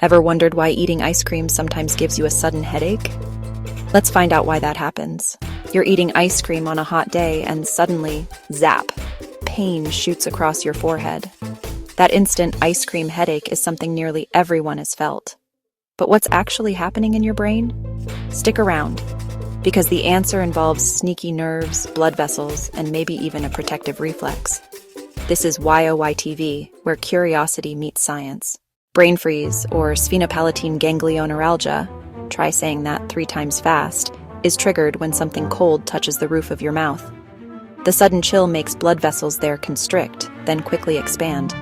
Ever wondered why eating ice cream sometimes gives you a sudden headache? Let's find out why that happens. You're eating ice cream on a hot day and suddenly, zap, pain shoots across your forehead. That instant ice cream headache is something nearly everyone has felt. But what's actually happening in your brain? Stick around, because the answer involves sneaky nerves, blood vessels, and maybe even a protective reflex. This is WhyOWhyTV, where curiosity meets science. Brain freeze, or sphenopalatine ganglioneuralgia, try saying that 3 times fast, is triggered when something cold touches the roof of your mouth. The sudden chill makes blood vessels there constrict, then quickly expand.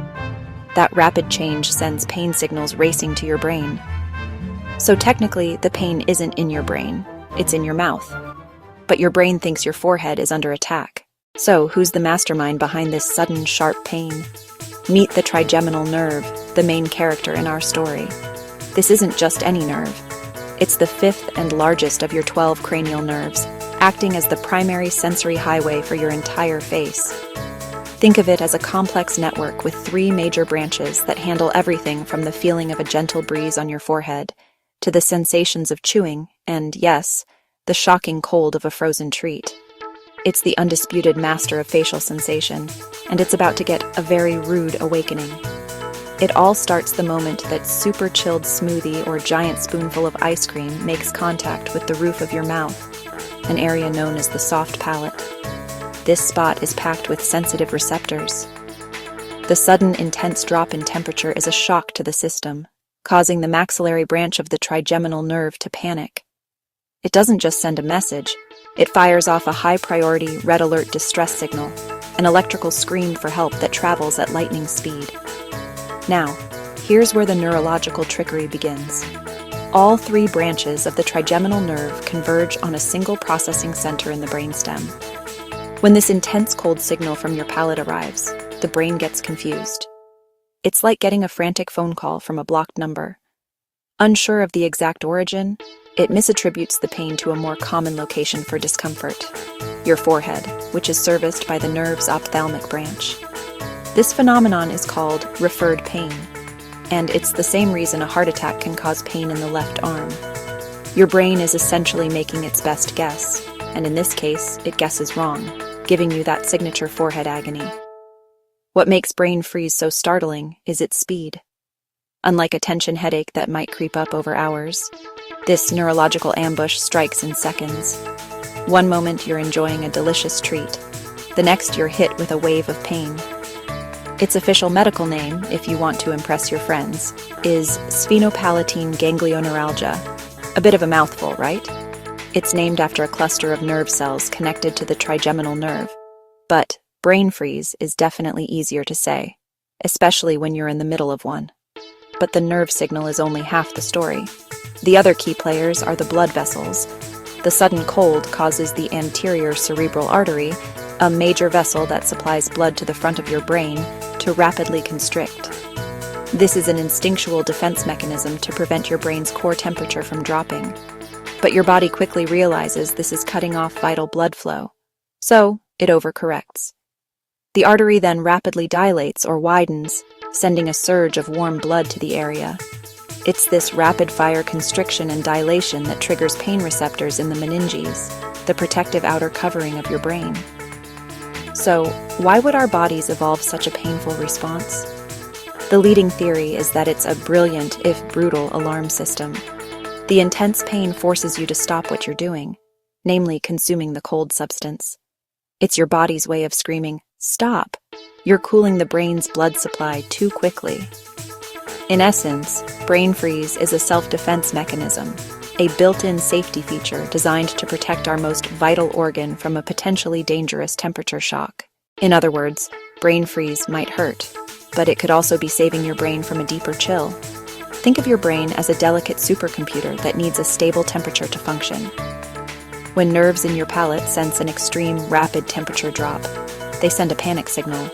That rapid change sends pain signals racing to your brain. So technically, the pain isn't in your brain, it's in your mouth. But your brain thinks your forehead is under attack. So who's the mastermind behind this sudden, sharp pain? Meet the trigeminal nerve, the main character in our story. This isn't just any nerve. It's the 5th and largest of your 12 cranial nerves, acting as the primary sensory highway for your entire face. Think of it as a complex network with 3 major branches that handle everything from the feeling of a gentle breeze on your forehead to the sensations of chewing and, yes, the shocking cold of a frozen treat. It's the undisputed master of facial sensation, and it's about to get a very rude awakening. It all starts the moment that super chilled smoothie or giant spoonful of ice cream makes contact with the roof of your mouth, an area known as the soft palate. This spot is packed with sensitive receptors. The sudden, intense drop in temperature is a shock to the system, causing the maxillary branch of the trigeminal nerve to panic. It doesn't just send a message, it fires off a high-priority red alert distress signal, an electrical scream for help that travels at lightning speed. Now, here's where the neurological trickery begins. All 3 branches of the trigeminal nerve converge on a single processing center in the brainstem. When this intense cold signal from your palate arrives, the brain gets confused. It's like getting a frantic phone call from a blocked number. Unsure of the exact origin, it misattributes the pain to a more common location for discomfort, your forehead, which is serviced by the nerve's ophthalmic branch. This phenomenon is called referred pain, and it's the same reason a heart attack can cause pain in the left arm. Your brain is essentially making its best guess, and in this case, it guesses wrong, giving you that signature forehead agony. What makes brain freeze so startling is its speed. Unlike a tension headache that might creep up over hours, this neurological ambush strikes in seconds. One moment you're enjoying a delicious treat, the next you're hit with a wave of pain. Its official medical name, if you want to impress your friends, is sphenopalatine ganglioneuralgia. A bit of a mouthful, right? It's named after a cluster of nerve cells connected to the trigeminal nerve. But brain freeze is definitely easier to say, especially when you're in the middle of one. But the nerve signal is only half the story. The other key players are the blood vessels. The sudden cold causes the anterior cerebral artery, a major vessel that supplies blood to the front of your brain, to rapidly constrict. This is an instinctual defense mechanism to prevent your brain's core temperature from dropping. But your body quickly realizes this is cutting off vital blood flow, so it overcorrects. The artery then rapidly dilates or widens, sending a surge of warm blood to the area. It's this rapid-fire constriction and dilation that triggers pain receptors in the meninges, the protective outer covering of your brain. So, why would our bodies evolve such a painful response? The leading theory is that it's a brilliant, if brutal, alarm system. The intense pain forces you to stop what you're doing, namely consuming the cold substance. It's your body's way of screaming, "Stop! You're cooling the brain's blood supply too quickly." In essence, brain freeze is a self-defense mechanism, a built-in safety feature designed to protect our most vital organ from a potentially dangerous temperature shock. In other words, brain freeze might hurt, but it could also be saving your brain from a deeper chill. Think of your brain as a delicate supercomputer that needs a stable temperature to function. When nerves in your palate sense an extreme, rapid temperature drop, they send a panic signal.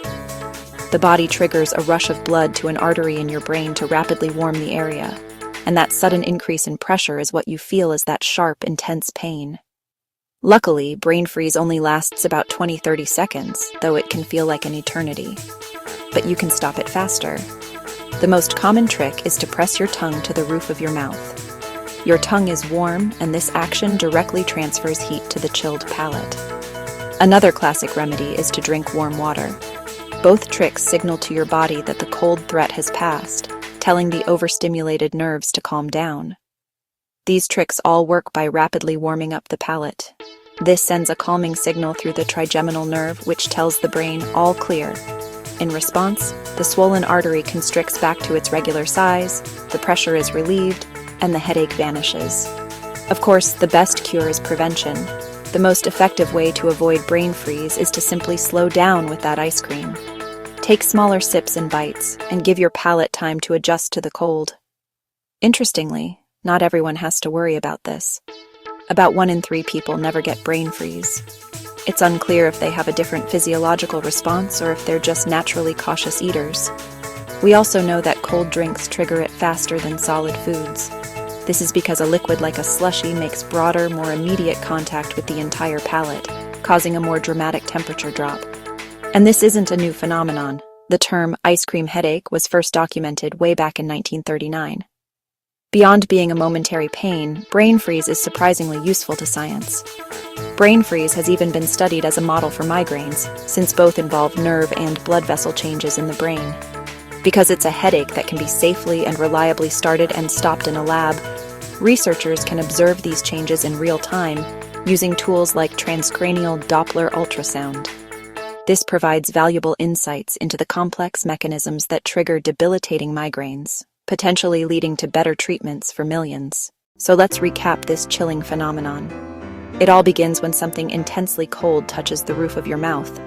The body triggers a rush of blood to an artery in your brain to rapidly warm the area, and that sudden increase in pressure is what you feel as that sharp, intense pain. Luckily, brain freeze only lasts about 20-30 seconds, though it can feel like an eternity. But you can stop it faster. The most common trick is to press your tongue to the roof of your mouth. Your tongue is warm, and this action directly transfers heat to the chilled palate. Another classic remedy is to drink warm water. Both tricks signal to your body that the cold threat has passed, telling the overstimulated nerves to calm down. These tricks all work by rapidly warming up the palate. This sends a calming signal through the trigeminal nerve, which tells the brain all clear. In response, the swollen artery constricts back to its regular size, the pressure is relieved, and the headache vanishes. Of course, the best cure is prevention. The most effective way to avoid brain freeze is to simply slow down with that ice cream. Take smaller sips and bites, and give your palate time to adjust to the cold. Interestingly, not everyone has to worry about this. About 1 in 3 people never get brain freeze. It's unclear if they have a different physiological response or if they're just naturally cautious eaters. We also know that cold drinks trigger it faster than solid foods. This is because a liquid like a slushie makes broader, more immediate contact with the entire palate, causing a more dramatic temperature drop. And this isn't a new phenomenon. The term ice cream headache was first documented way back in 1939. Beyond being a momentary pain, brain freeze is surprisingly useful to science. Brain freeze has even been studied as a model for migraines, since both involve nerve and blood vessel changes in the brain. Because it's a headache that can be safely and reliably started and stopped in a lab, researchers can observe these changes in real time using tools like transcranial Doppler ultrasound. This provides valuable insights into the complex mechanisms that trigger debilitating migraines, potentially leading to better treatments for millions. So let's recap this chilling phenomenon. It all begins when something intensely cold touches the roof of your mouth,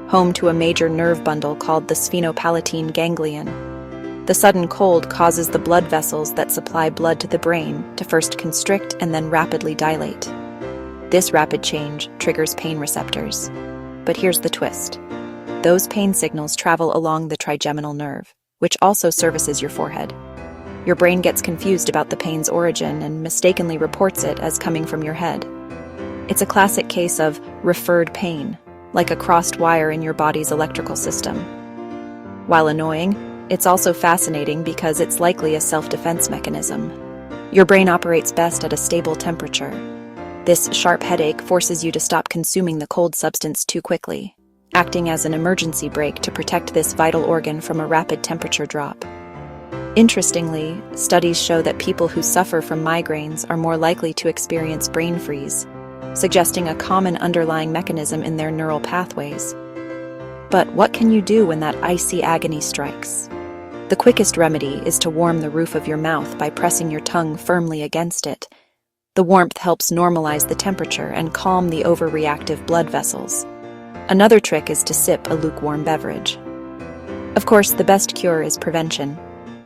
home to a major nerve bundle called the sphenopalatine ganglion. The sudden cold causes the blood vessels that supply blood to the brain to first constrict and then rapidly dilate. This rapid change triggers pain receptors. But here's the twist. Those pain signals travel along the trigeminal nerve, which also services your forehead. Your brain gets confused about the pain's origin and mistakenly reports it as coming from your head. It's a classic case of referred pain, like a crossed wire in your body's electrical system. While annoying, it's also fascinating because it's likely a self-defense mechanism. Your brain operates best at a stable temperature. This sharp headache forces you to stop consuming the cold substance too quickly, acting as an emergency brake to protect this vital organ from a rapid temperature drop. Interestingly, studies show that people who suffer from migraines are more likely to experience brain freeze, suggesting a common underlying mechanism in their neural pathways. But what can you do when that icy agony strikes? The quickest remedy is to warm the roof of your mouth by pressing your tongue firmly against it. The warmth helps normalize the temperature and calm the overreactive blood vessels. Another trick is to sip a lukewarm beverage. Of course, the best cure is prevention.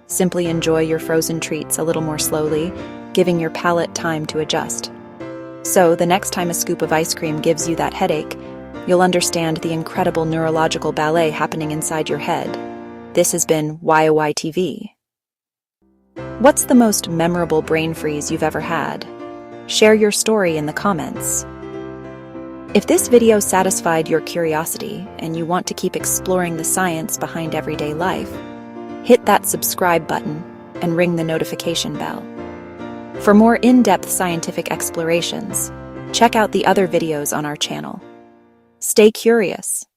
Simply enjoy your frozen treats a little more slowly, giving your palate time to adjust. So, the next time a scoop of ice cream gives you that headache, you'll understand the incredible neurological ballet happening inside your head. This has been WhyOWhyTV. What's the most memorable brain freeze you've ever had? Share your story in the comments. If this video satisfied your curiosity and you want to keep exploring the science behind everyday life, hit that subscribe button and ring the notification bell. For more in-depth scientific explorations, check out the other videos on our channel. Stay curious.